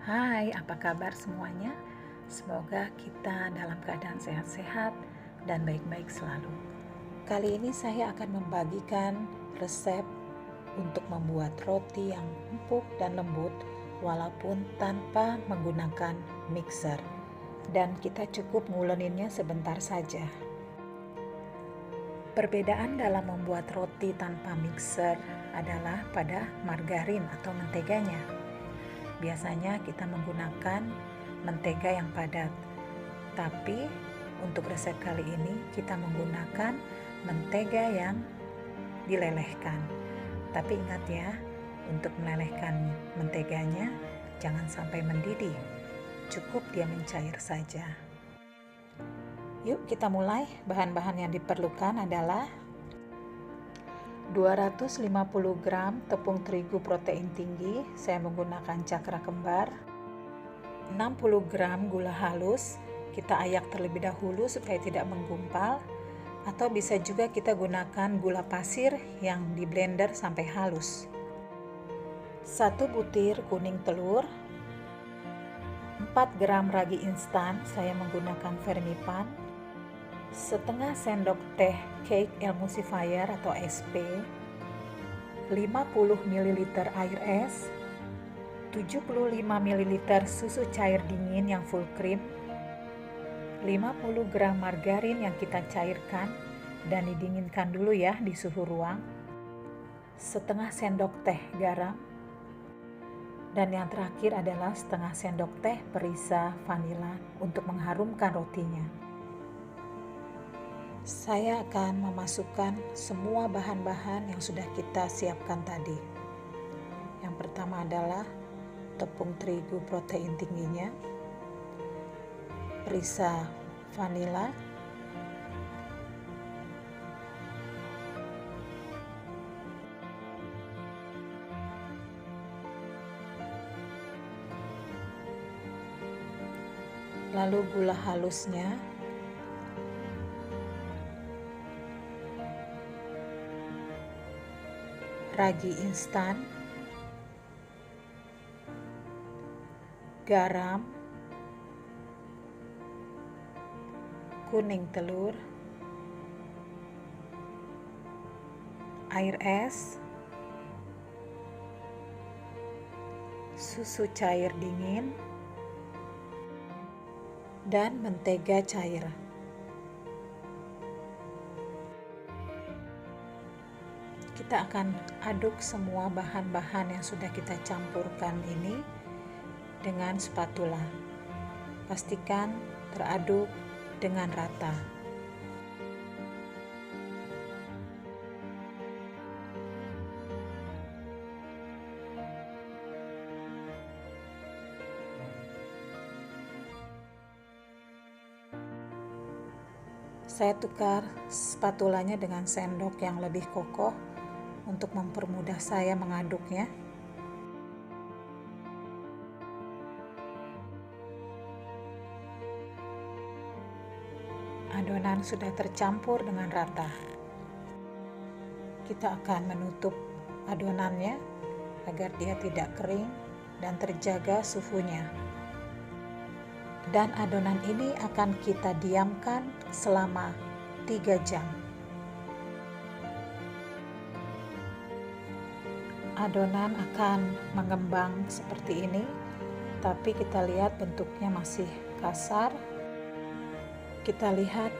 Hai, apa kabar semuanya? Semoga kita dalam keadaan sehat-sehat dan baik-baik selalu. Kali ini saya akan membagikan resep untuk membuat roti yang empuk dan lembut walaupun tanpa menggunakan mixer. Dan kita cukup nguleninnya sebentar saja. Perbedaan dalam membuat roti tanpa mixer adalah pada margarin atau menteganya. Biasanya kita menggunakan mentega yang padat, tapi untuk resep kali ini kita menggunakan mentega yang dilelehkan. Tapi ingat ya, untuk melelehkan menteganya jangan sampai mendidih, cukup dia mencair saja. Yuk kita mulai. Bahan-bahan yang diperlukan adalah 250 gram tepung terigu protein tinggi, saya menggunakan cakra kembar. 60 gram gula halus, kita ayak terlebih dahulu supaya tidak menggumpal, atau bisa juga kita gunakan gula pasir yang di blender sampai halus. 1 butir kuning telur, 4 gram ragi instan, saya menggunakan Vermipan, setengah sendok teh cake emulsifier atau SP, 50 ml air es, 75 ml susu cair dingin yang full cream, 50 gram margarin yang kita cairkan dan didinginkan dulu ya di suhu ruang, setengah sendok teh garam, dan yang terakhir adalah setengah sendok teh perisa vanila untuk mengharumkan rotinya. Saya akan memasukkan semua bahan-bahan yang sudah kita siapkan tadi. Yang pertama adalah tepung terigu protein tingginya, perisa vanila, lalu gula halusnya, ragi instan, garam, kuning telur, air es, susu cair dingin, dan mentega cair. Kita akan aduk semua bahan-bahan yang sudah kita campurkan ini dengan spatula. Pastikan teraduk dengan rata. Saya tukar spatulanya dengan sendok yang lebih kokoh untuk mempermudah saya mengaduknya. Adonan sudah tercampur dengan rata. Kita akan menutup adonannya agar dia tidak kering dan terjaga suhunya. Dan adonan ini akan kita diamkan selama 3 jam. Adonan akan mengembang seperti ini, tapi kita lihat bentuknya masih kasar. Kita lihat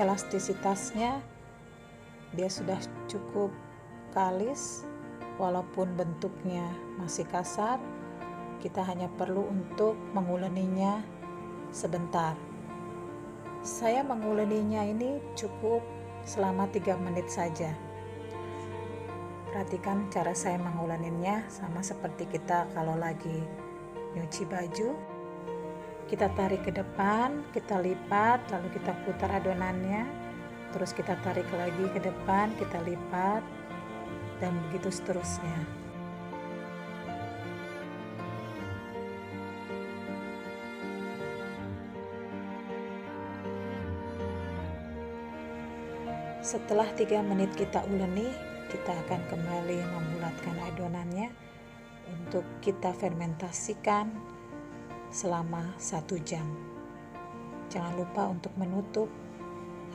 elastisitasnya, dia sudah cukup kalis, walaupun bentuknya masih kasar. Kita hanya perlu untuk menguleninya sebentar. Saya menguleninya ini cukup selama 3 menit saja. Perhatikan cara saya menguleninnya, sama seperti kita kalau lagi nyuci baju. Kita tarik ke depan, kita lipat, lalu kita putar adonannya, terus kita tarik lagi ke depan, kita lipat, dan begitu seterusnya. Setelah 3 menit kita uleni, kita akan kembali membulatkan adonannya untuk kita fermentasikan selama 1 jam. Jangan lupa untuk menutup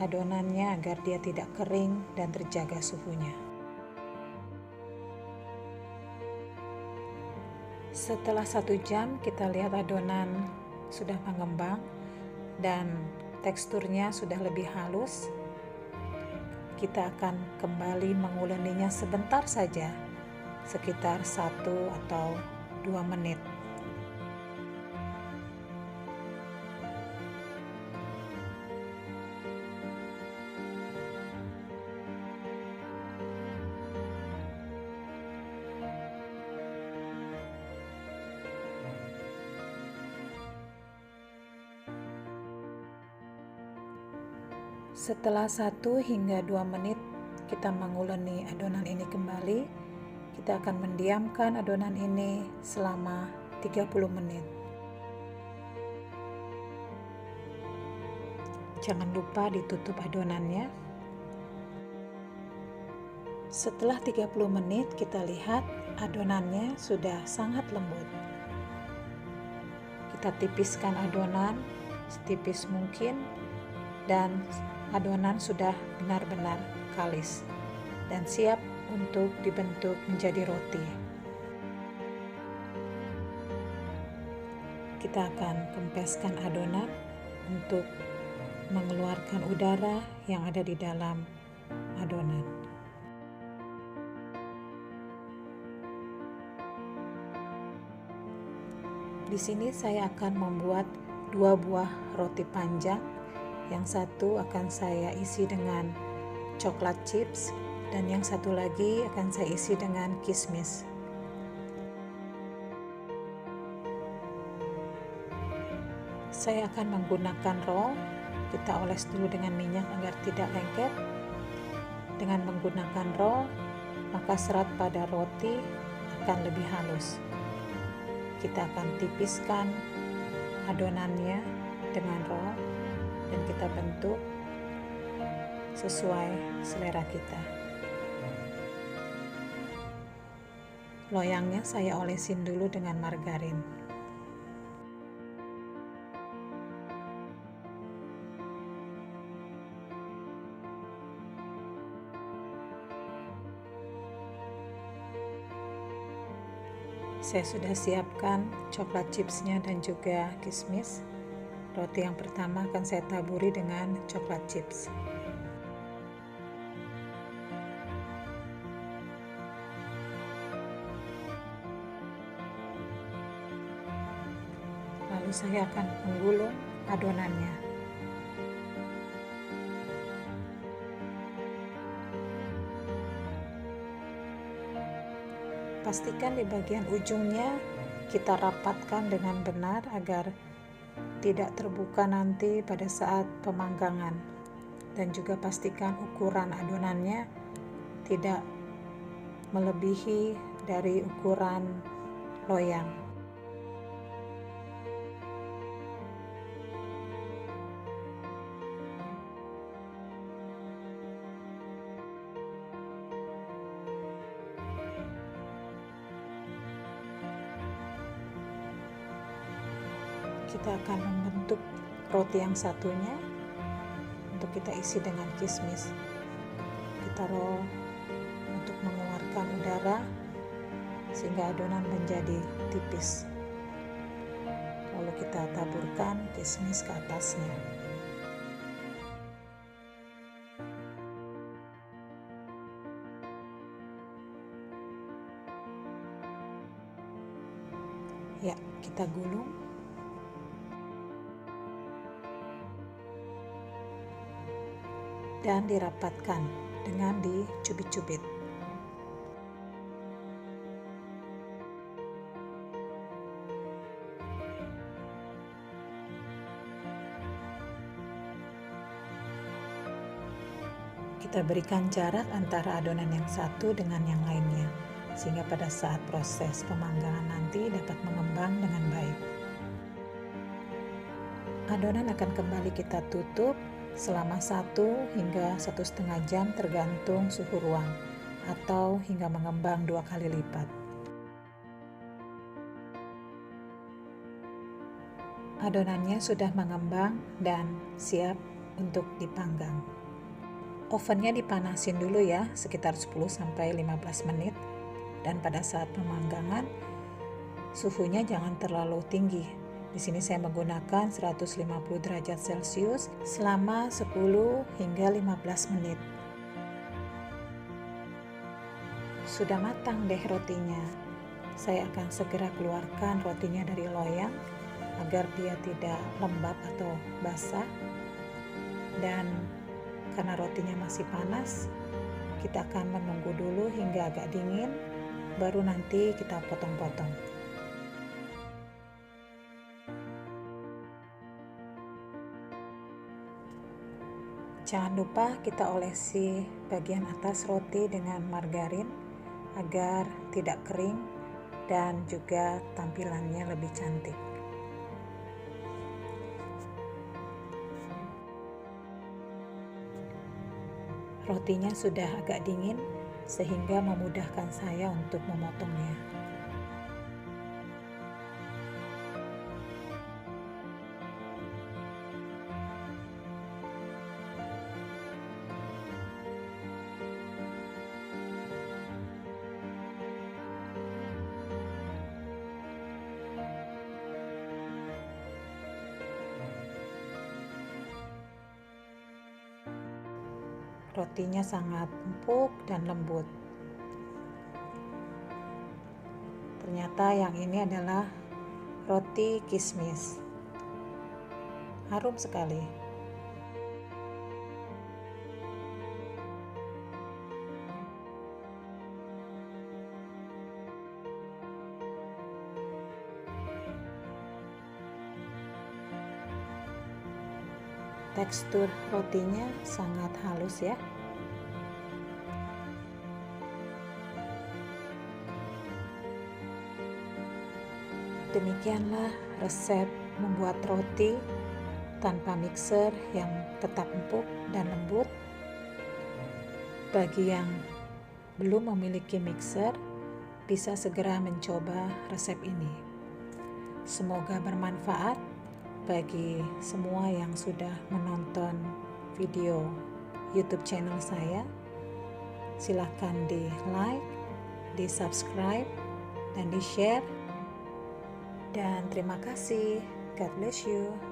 adonannya agar dia tidak kering dan terjaga suhunya. Setelah 1 jam kita lihat adonan sudah mengembang dan teksturnya sudah lebih halus. Kita akan kembali menguleninya sebentar saja, sekitar 1 atau 2 menit. Setelah 1 hingga 2 menit kita menguleni adonan ini kembali, kita akan mendiamkan adonan ini selama 30 menit. Jangan lupa ditutup adonannya. Setelah 30 menit kita lihat adonannya sudah sangat lembut. Kita tipiskan adonan setipis mungkin dan adonan sudah benar-benar kalis dan siap untuk dibentuk menjadi roti. Kita akan kempeskan adonan untuk mengeluarkan udara yang ada di dalam adonan. Di sini saya akan membuat 2 buah roti panjang. Yang satu akan saya isi dengan coklat chips dan yang satu lagi akan saya isi dengan kismis. Saya akan menggunakan roll. Kita oles dulu dengan minyak agar tidak lengket. Dengan menggunakan roll, maka serat pada roti akan lebih halus. Kita akan tipiskan adonannya dengan roll dan kita bentuk sesuai selera kita. Loyangnya saya olesin dulu dengan margarin. Saya sudah siapkan coklat chipsnya dan juga kismis. Roti yang pertama akan saya taburi dengan coklat chips. Lalu saya akan menggulung adonannya. Pastikan di bagian ujungnya kita rapatkan dengan benar agar tidak terbuka nanti pada saat pemanggangan, dan juga pastikan ukuran adonannya tidak melebihi dari ukuran loyang. Kita akan membentuk roti yang satunya untuk kita isi dengan kismis. Kita roll untuk mengeluarkan udara sehingga adonan menjadi tipis. Lalu kita taburkan kismis ke atasnya. Ya, kita gulung. Dan dirapatkan dengan dicubit-cubit. Kita berikan jarak antara adonan yang satu dengan yang lainnya, sehingga pada saat proses pemanggangan nanti dapat mengembang dengan baik. Adonan akan kembali kita tutup selama 1 hingga 1,5 jam tergantung suhu ruang, atau hingga mengembang 2 kali lipat. Adonannya sudah mengembang dan siap untuk dipanggang. Ovennya dipanasin dulu ya, sekitar 10-15 menit. Dan pada saat pemanggangan, suhunya jangan terlalu tinggi. Di sini saya menggunakan 150 derajat Celcius selama 10 hingga 15 menit. Sudah matang deh rotinya. Saya akan segera keluarkan rotinya dari loyang agar dia tidak lembab atau basah. Dan karena rotinya masih panas, kita akan menunggu dulu hingga agak dingin, baru nanti kita potong-potong. Jangan lupa kita olesi bagian atas roti dengan margarin agar tidak kering dan juga tampilannya lebih cantik. Rotinya sudah agak dingin sehingga memudahkan saya untuk memotongnya. Rotinya sangat empuk dan lembut. Ternyata yang ini adalah roti kismis. Harum sekali. Tekstur rotinya sangat halus ya. Demikianlah resep membuat roti tanpa mixer yang tetap empuk dan lembut. Bagi yang belum memiliki mixer, bisa segera mencoba resep ini. Semoga bermanfaat bagi semua yang sudah menonton video YouTube channel saya. Silahkan di like, di subscribe, dan di share. Dan terima kasih. God bless you.